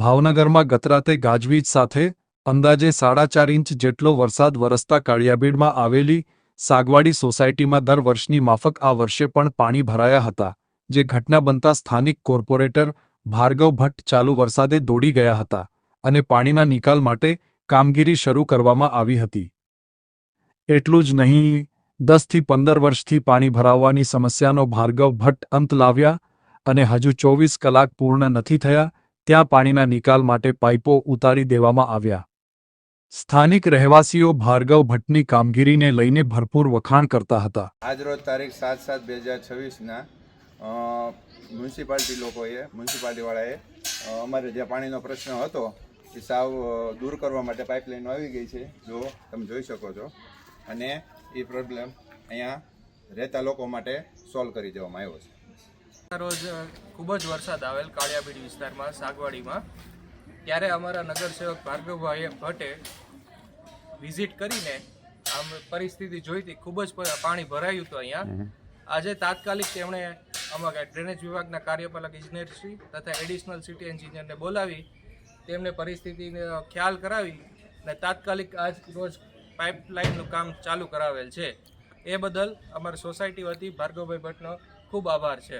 ભાવનગરમાં ગતરાતે ગાજવીજ સાથે અંદાજે 4.5 ઇંચ જેટલો વરસાદ વરસતા કાળિયાબીડમાં આવેલી સાગવાડી સોસાયટીમાં દર વર્ષની માફક આ વર્ષે પણ પાણી ભરાયા હતા, જે ઘટના બનતા સ્થાનિક કોર્પોરેટર ભાર્ગવ ભટ્ટ ચાલુ વરસાદે દોડી ગયા હતા અને પાણીના નિકાલ માટે કામગીરી શરૂ કરવામાં આવી હતી. એટલું જ નહીં, 10 થી 15 વર્ષથી પાણી ભરાવાની સમસ્યાનો ભાર્ગવ ભટ્ટ અંત લાવ્યા અને હજુ 24 કલાક પૂર્ણ નથી થયા ત્યાં પાણીના નિકાલ માટે પાઇપો ઉતારી દેવામાં આવ્યા. સ્થાનિક રહેવાસીઓ ભાર્ગવ ભટ્ટની કામગીરીને લઈને ભરપૂર વખાણ કરતા હતા. આજરોજ તારીખ 7/7/2026ના મ્યુનિસિપાલિટીવાળાએ અમારે જે પાણીનો પ્રશ્ન હતો એ સાવ દૂર કરવા માટે પાઇપલાઇનો આવી ગઈ છે, જો તમે જોઈ શકો છો, અને એ પ્રોબ્લેમ અહીંયા રહેતા લોકો માટે સોલ્વ કરી દેવામાં આવ્યો છે. રોજ ખૂબ જ વરસાદ આવેલ કાળિયાબીડ વિસ્તારમાં સાગવાડીમાં, ત્યારે અમારા નગરસેવક ભાર્ગવભાઈ ભટ્ટે વિઝિટ કરીને આમ પરિસ્થિતિ જોઈ હતી. ખૂબ જ પાણી ભરાયું હતું અહીંયા. આજે તાત્કાલિક તેમણે અમારા ડ્રેનેજ વિભાગના કાર્યપાલક ઇજનેરશ્રી તથા એડિશનલ સિટી એન્જિનિયરને બોલાવી તેમને પરિસ્થિતિનો ખ્યાલ કરાવી અને તાત્કાલિક આજ રોજ પાઇપલાઇનનું કામ ચાલુ કરાવેલ છે. એ બદલ અમારી સોસાયટી વતી ભાર્ગવભાઈ ભટ્ટનો ખૂબ આભાર છે.